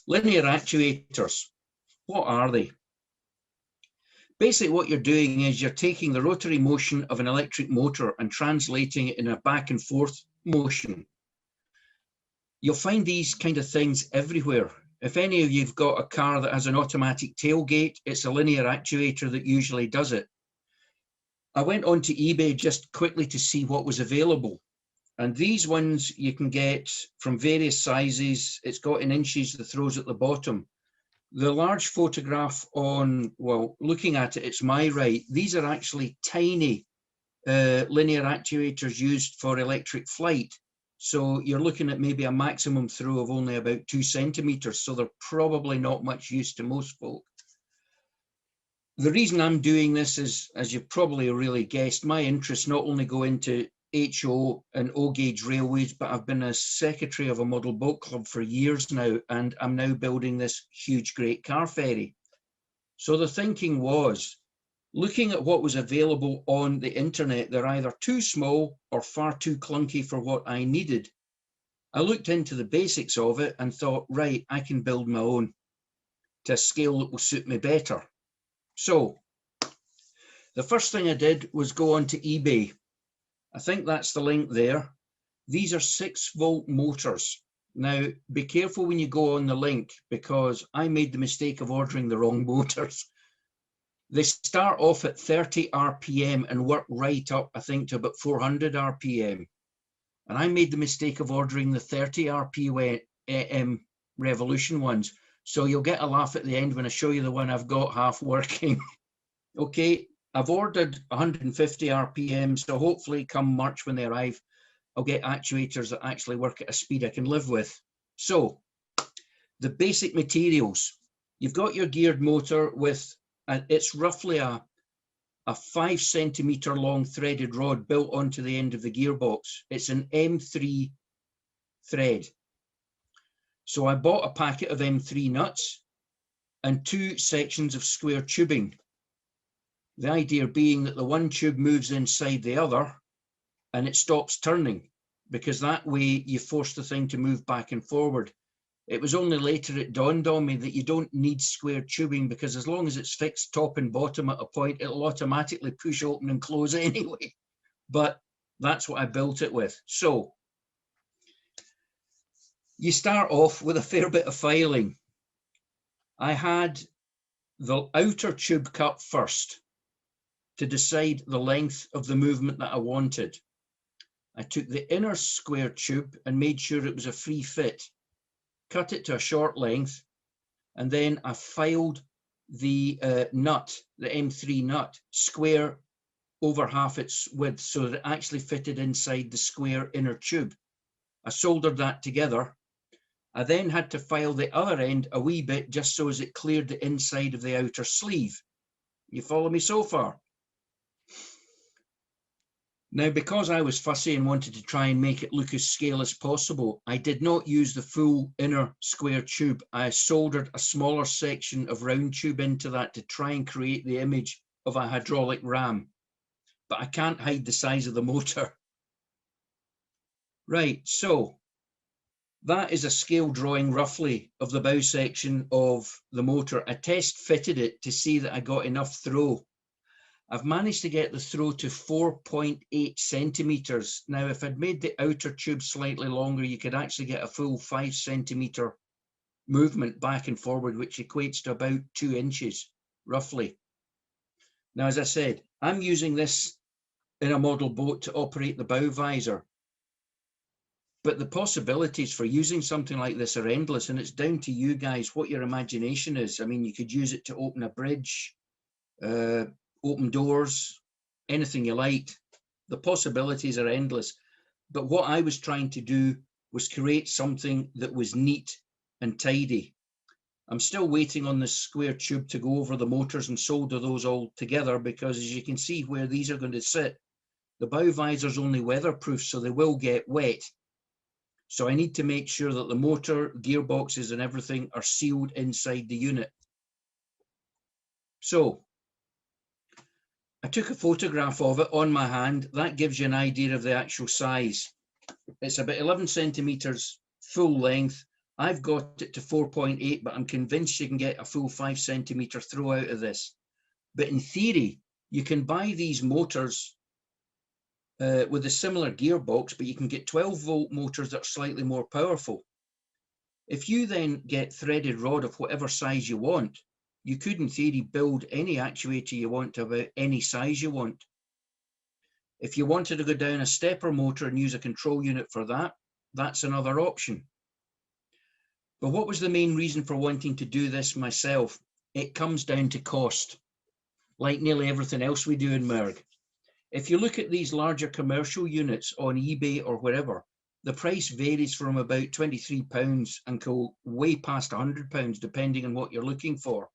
Linear actuators, what are they? Basically what you're doing is you're taking the rotary motion of an electric motor and translating it in a back and forth motion. You'll find these kind of things everywhere. If any of you've got a car that has an automatic tailgate, it's a linear actuator that usually does it. I went onto eBay just quickly to see what was available. And these ones you can get from various sizes. It's got in inches the throws at the bottom. The large photograph on, well, looking at it, it's my right. These are actually tiny linear actuators used for electric flight. So you're looking at maybe a maximum throw of only about 2 centimeters. So they're probably not much use to most folk. The reason I'm doing this is, as you've probably really guessed, my interests not only go into HO and O gauge railways, but I've been a secretary of a model boat club for years now, and I'm now building this huge great car ferry. So the thinking was, looking at what was available on the internet, they're either too small or far too clunky for what I needed. I looked into the basics of it and thought, right, I can build my own to a scale that will suit me better. So the first thing I did was go onto eBay. I think that's the link there. These are 6-volt motors. Now, be careful when you go on the link, because I made the mistake of ordering the wrong motors. They start off at 30 RPM and work right up, I think, to about 400 RPM. And I made the mistake of ordering the 30 RPM revolution ones. So you'll get a laugh at the end when I show you the one I've got half working. Okay, I've ordered 150 RPM, so hopefully come March when they arrive, I'll get actuators that actually work at a speed I can live with. So, the basic materials. You've got your geared motor with, it's roughly a 5 centimeter long threaded rod built onto the end of the gearbox. It's an M3 thread. So I bought a packet of M3 nuts and 2 sections of square tubing. The idea being that the one tube moves inside the other and it stops turning, because that way you force the thing to move back and forward. It was only later it dawned on me that you don't need square tubing, because as long as it's fixed top and bottom at a point, it'll automatically push open and close anyway. But that's what I built it with. So you start off with a fair bit of filing. I had the outer tube cut first to decide the length of the movement that I wanted. I took the inner square tube and made sure it was a free fit, cut it to a short length, and then I filed the nut, the M3 nut, square over half its width so that it actually fitted inside the square inner tube. I soldered that together. I then had to file the other end a wee bit just so as it cleared the inside of the outer sleeve. You follow me so far? Now, because I was fussy and wanted to try and make it look as scale as possible, I did not use the full inner square tube. I soldered a smaller section of round tube into that to try and create the image of a hydraulic ram. But I can't hide the size of the motor. Right, so that is a scale drawing roughly of the bow section of the motor. I test fitted it to see that I got enough throw. I've managed to get the throw to 4.8 centimeters. Now, if I'd made the outer tube slightly longer, you could actually get a full 5 centimeter movement back and forward, which equates to about 2 inches, roughly. Now, as I said, I'm using this in a model boat to operate the bow visor. But the possibilities for using something like this are endless, and it's down to you guys what your imagination is. I mean, you could use it to open a bridge, open doors, anything you like. The possibilities are endless. But what I was trying to do was create something that was neat and tidy. I'm still waiting on the square tube to go over the motors and solder those all together, because as you can see where these are going to sit, the bow visor is only weatherproof, so they will get wet. So I need to make sure that the motor, gearboxes and everything are sealed inside the unit. So I took a photograph of it on my hand. That gives you an idea of the actual size. It's about 11 centimeters full length I've got it to 4.8, but I'm convinced you can get a full 5 centimetre throw out of this. But in theory, you can buy these motors with a similar gearbox, but you can get 12-volt motors that are slightly more powerful. If you then get threaded rod of whatever size you want, you could in theory build any actuator you want to about any size you want. If you wanted to go down a stepper motor and use a control unit for that, that's another option. But what was the main reason for wanting to do this myself? It comes down to cost, like nearly everything else we do in Merg. If you look at these larger commercial units on eBay or wherever, the price varies from about £23 until way past £100, depending on what you're looking for.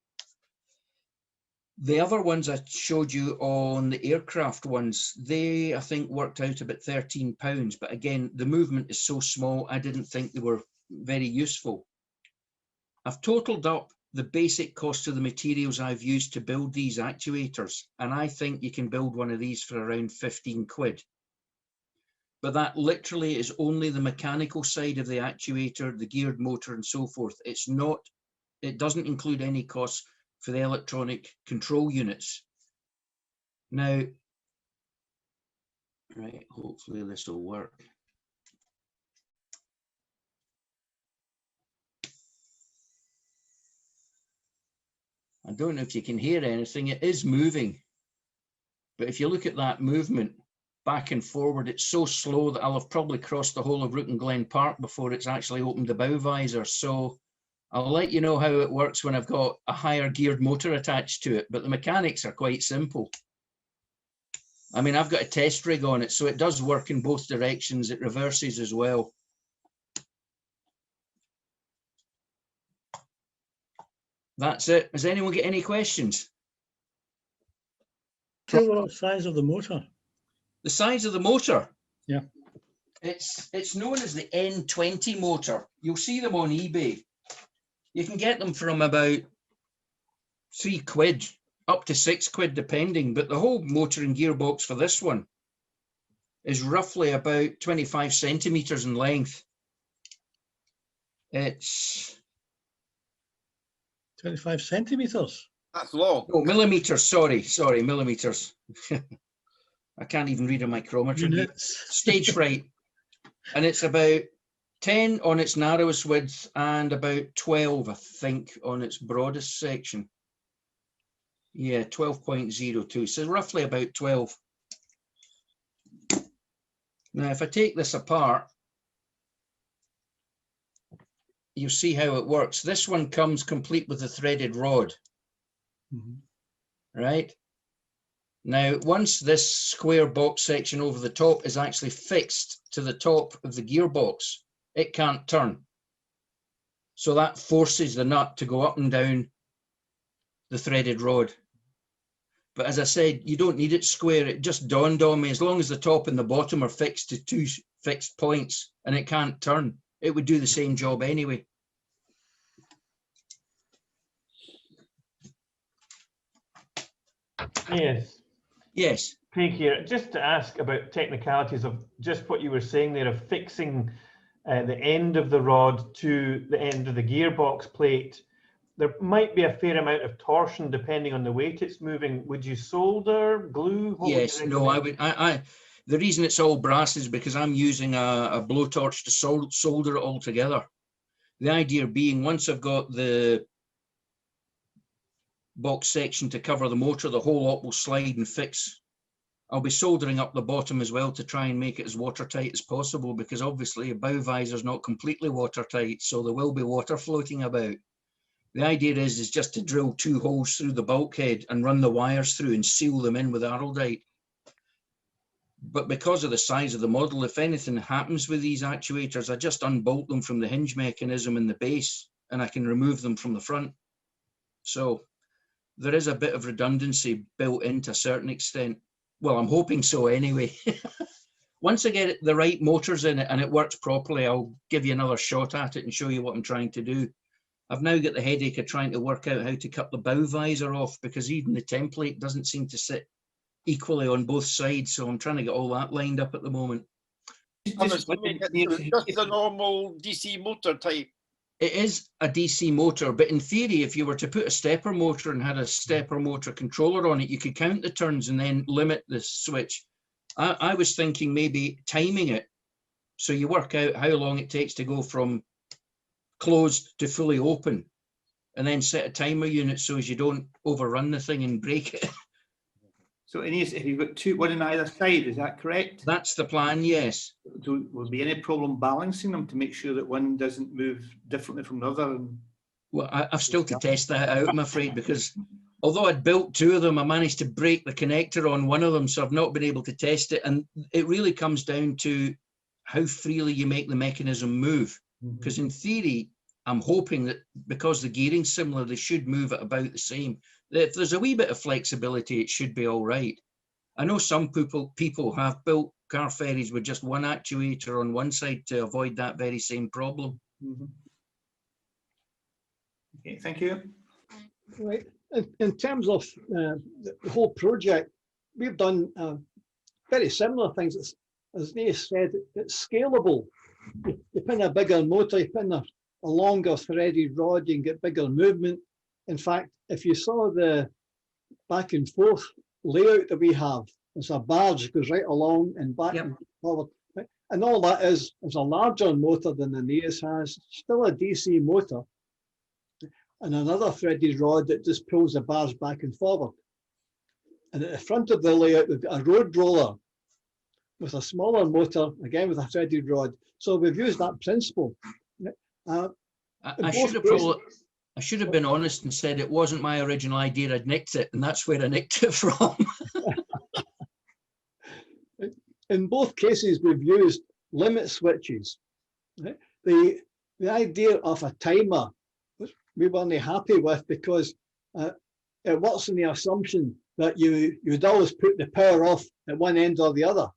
The other ones I showed you on the aircraft ones, they, I think, worked out about £13. But again, the movement is so small, I didn't think they were very useful. I've totaled up the basic cost of the materials I've used to build these actuators, and I think you can build one of these for around 15 quid. But that literally is only the mechanical side of the actuator, the geared motor and so forth. It's not, it doesn't include any costs for the electronic control units. Now, right, hopefully this will work. I don't know if you can hear anything. It is moving. But if you look at that movement back and forward, it's so slow that I'll have probably crossed the whole of Rook and Glen Park before it's actually opened the bow visor. So I'll let you know how it works when I've got a higher geared motor attached to it. But the mechanics are quite simple. I mean, I've got a test rig on it, so it does work in both directions. It reverses as well. That's it. Has anyone got any questions? Tell what size of the motor? The size of the motor? Yeah. It's known as the N20 motor. You'll see them on eBay. You can get them from about £3 up to £6 depending, but the whole motor and gearbox for this one is roughly about 25 centimetres in length. It's 25 centimetres? That's long. Oh, millimetres, sorry, millimetres. I can't even read a micrometer. Units. Stage fright. And it's about 10 on its narrowest width and about 12, I think, on its broadest section. Yeah, 12.02, so roughly about 12. Now, if I take this apart, you'll see how it works. This one comes complete with a threaded rod, right? Now, once this square box section over the top is actually fixed to the top of the gearbox, it can't turn. So that forces the nut to go up and down the threaded rod. But as I said, you don't need it square. It just dawned on me, as long as the top and the bottom are fixed to 2 fixed points and it can't turn, it would do the same job anyway. Yes. Yes. Craig here. Just to ask about technicalities of just what you were saying there of fixing the end of the rod to the end of the gearbox plate. There might be a fair amount of torsion depending on the weight it's moving. Would you solder, glue? Yes, no, I would. The reason it's all brass is because I'm using a blowtorch to solder it all together. The idea being, once I've got the box section to cover the motor, the whole lot will slide and fix. I'll be soldering up the bottom as well to try and make it as watertight as possible, because obviously a bow visor is not completely watertight, so there will be water floating about. The idea is just to drill 2 holes through the bulkhead and run the wires through and seal them in with araldite. But because of the size of the model, if anything happens with these actuators, I just unbolt them from the hinge mechanism in the base and I can remove them from the front. So there is a bit of redundancy built in to a certain extent. Well, I'm hoping so anyway. Once I get the right motors in it and it works properly, I'll give you another shot at it and show you what I'm trying to do. I've now got the headache of trying to work out how to cut the bow visor off, because even the template doesn't seem to sit equally on both sides. So I'm trying to get all that lined up at the moment. Just the normal DC motor type. it is a DC motor, but in theory, if you were to put a stepper motor and had a stepper motor controller on it, you could count the turns and then limit the switch. I was thinking maybe timing it, so you work out how long it takes to go from closed to fully open, and then set a timer unit so as you don't overrun the thing and break it. So if you've got two, one on either side, is that correct? That's the plan, yes. Will there be any problem balancing them to make sure that one doesn't move differently from the other? Well, I've still to test that out, I'm afraid, because although I'd built two of them, I managed to break the connector on one of them, so I've not been able to test it. And it really comes down to how freely you make the mechanism move. Because in theory, I'm hoping that because the gearing's similar, they should move at about the same. If there's a wee bit of flexibility, it should be all right. I know some people have built car ferries with just one actuator on one side to avoid that very same problem. Okay, thank you. Right. In terms of the whole project, we've done very similar things. As Neil said, it's scalable. You put in a bigger motor, you put in a longer threaded rod, you can get bigger movement. In fact, if you saw the back and forth layout that we have, it's a barge goes right along and back and forward. Right? And all that is a larger motor than the NEAS has, still a DC motor, and another threaded rod that just pulls the barge back and forward. And at the front of the layout, we've got a road roller with a smaller motor, again with a threaded rod. So we've used that principle. I should have been honest and said it wasn't my original idea. I'd nicked it, and that's where I nicked it from. In both cases, we've used limit switches. Right? The idea of a timer, we weren't happy with, because it works on the assumption that you'd always put the power off at one end or the other,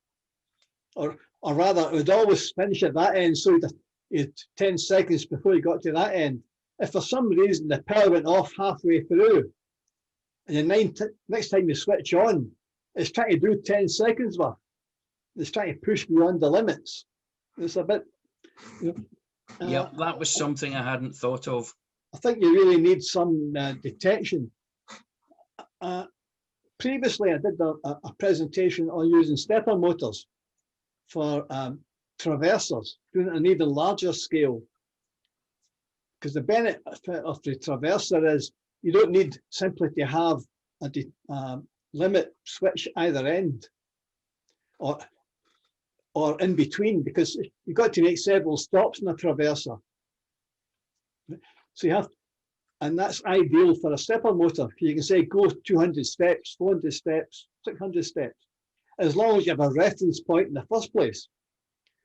or rather, it would always finish at that end, so you'd 10 seconds before you got to that end. If for some reason the power went off halfway through, and the next time you switch on, it's trying to do 10 seconds worth. It's trying to push beyond the limits. It's a bit. Yeah, that was something I hadn't thought of. I think you really need some detection. Previously, I did a presentation on using stepper motors for traversers, doing it on an even larger scale. Because the benefit of the traverser is you don't need simply to have a limit switch either end or in between, because you've got to make several stops in a traverser. So you have, and that's ideal for a stepper motor. You can say go 200 steps, 400 steps, 600 steps, as long as you have a reference point in the first place.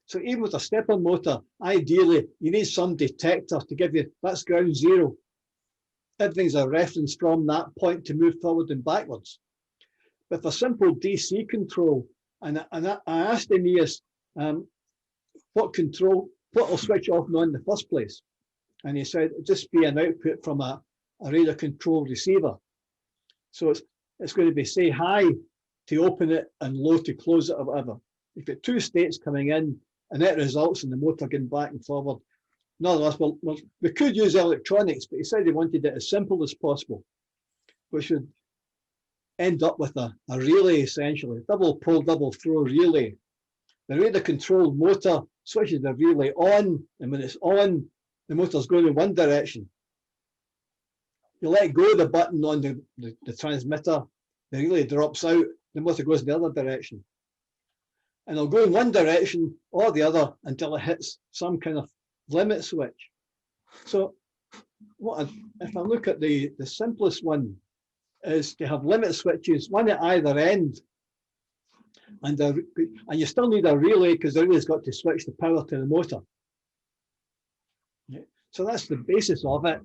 So even with a stepper motor, ideally, you need some detector to give you, that's ground zero. Everything's a reference from that point to move forward and backwards. With a simple DC control, and I asked Aeneas what will switch off and on in the first place. And he said, it'd just be an output from a radar control receiver. So it's going to be say high to open it and low to close it or whatever. You've got two states coming in, and that results in the motor going back and forward. In other words, we could use electronics, but he said he wanted it as simple as possible, which would end up with a relay, essentially, double pull, double throw relay. The radar controlled motor switches the relay on, and when it's on, the motor's going in one direction. You let go of the button on the transmitter, the relay drops out, the motor goes in the other direction. And it'll go in one direction or the other until it hits some kind of limit switch. So if I look at the simplest one, is to have limit switches, one at either end, and you still need a relay, because the relay's got to switch the power to the motor. So that's the basis of it.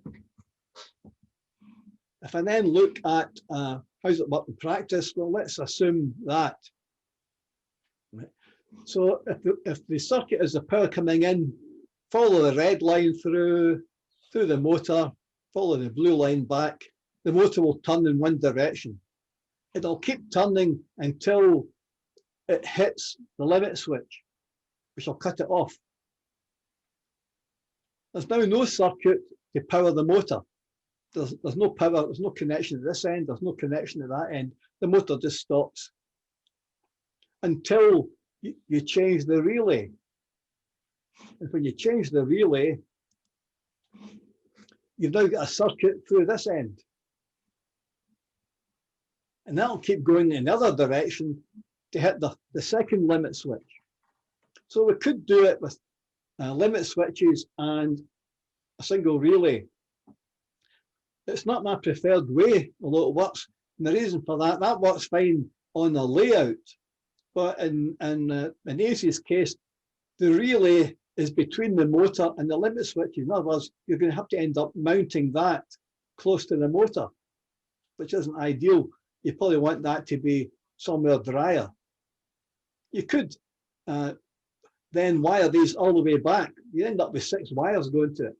If I then look at how does it work in practice, well, let's assume that. So if the circuit is the power coming in, follow the red line through the motor, follow the blue line back, the motor will turn in one direction. It'll keep turning until it hits the limit switch, which will cut it off. There's now no circuit to power the motor. There's no power, there's no connection at this end, there's no connection at that end. The motor just stops until you change the relay. And when you change the relay, you've now got a circuit through this end. And that'll keep going in the other direction to hit the second limit switch. So we could do it with limit switches and a single relay. It's not my preferred way, although it works. And the reason for that works fine on a layout. But in AC's case, the relay is between the motor and the limit switches. In other words, you're going to have to end up mounting that close to the motor, which isn't ideal. You probably want that to be somewhere drier. You could then wire these all the way back. You end up with 6 wires going to it.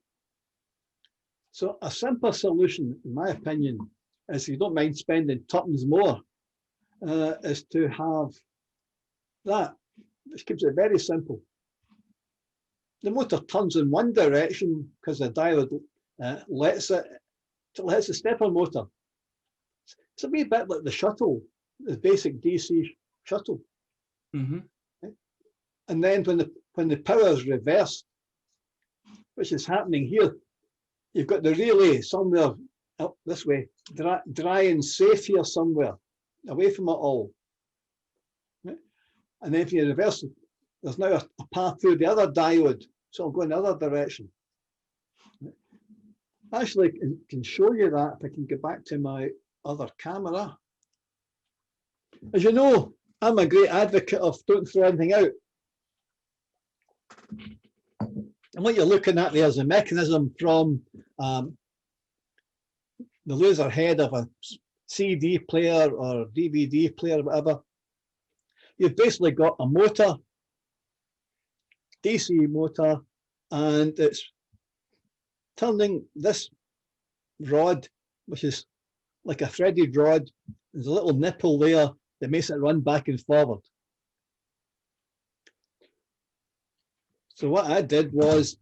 So a simple solution, in my opinion, is if you don't mind spending tuppence more, is to have that, which keeps it very simple. The motor turns in one direction because the diode lets it till it hits the stepper motor. It's a wee bit like the shuttle, the basic DC shuttle. Mm-hmm. And then when the power is reversed, which is happening here, you've got the relay somewhere up this way, dry and safe here somewhere, away from it all. Right? And then if you reverse it, there's now a path through the other diode, so I'll go in the other direction. Actually, I can show you that if I can get back to my other camera. As you know, I'm a great advocate of don't throw anything out. And what you're looking at there is a mechanism from the laser head of a CD player or DVD player, or whatever. You've basically got a motor, DC motor, and it's turning this rod, which is like a threaded rod. There's a little nipple there that makes it run back and forward. So what I did was,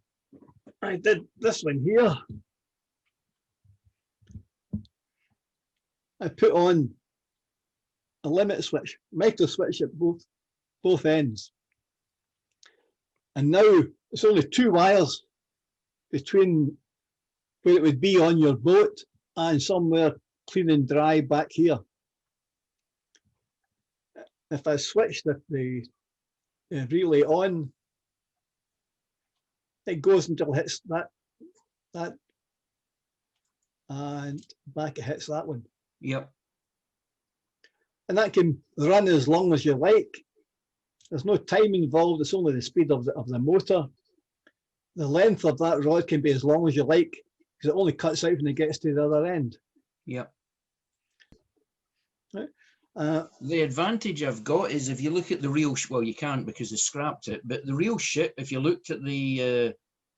I did this one here. I put on a limit switch, micro switch at both ends. And now it's only 2 wires between where it would be on your boat and somewhere clean and dry back here. If I switch the relay on, it goes until it hits that, and back it hits that one. Yep. And that can run as long as you like. There's no time involved, it's only the speed of the motor. The length of that rod can be as long as you like, because it only cuts out when it gets to the other end. Yep. Right? The advantage I've got is if you look at the real, well, you can't because they scrapped it, but the real ship, if you looked at the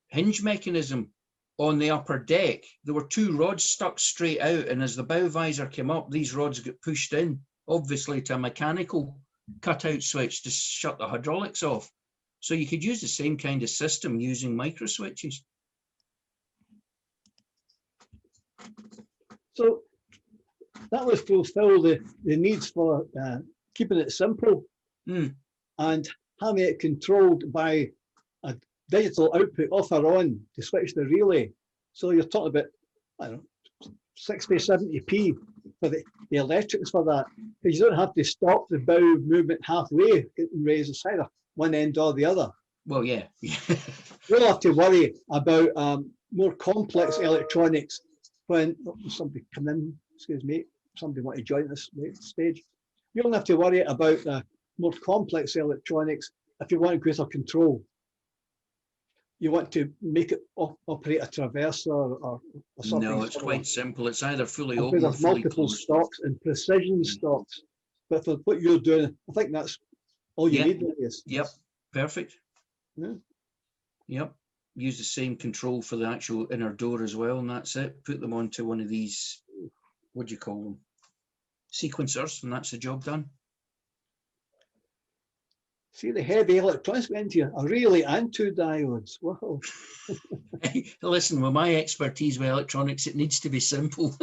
hinge mechanism on the upper deck, there were 2 rods stuck straight out, and as the bow visor came up, these rods got pushed in, obviously to a mechanical cutout switch to shut the hydraulics off. So you could use the same kind of system using micro switches. So that was fulfill the needs for keeping it simple and having it controlled by a digital output off or on to switch the relay. So you're talking about, I don't know, 60, 70p for the electrics for that. Because you don't have to stop the bow movement halfway and raise the either one end or the other. Well, yeah. You don't have to worry about more complex electronics when somebody come in, excuse me, somebody want to join this stage. You don't have to worry about more complex electronics if you want greater control. You want to make it operate a traverser or something. No, it's quite simple. It's either fully and open or there's fully multiple closed. stocks and precision stocks. But for what you're doing, I think that's all you need. Is. Yep, perfect. Yeah. Yep, use the same control for the actual inner door as well, and that's it. Put them onto one of these, what do you call them? Sequencers, and that's the job done. See the heavy electronics went into a relay and 2 diodes. Wow. Listen, with my expertise with electronics, it needs to be simple.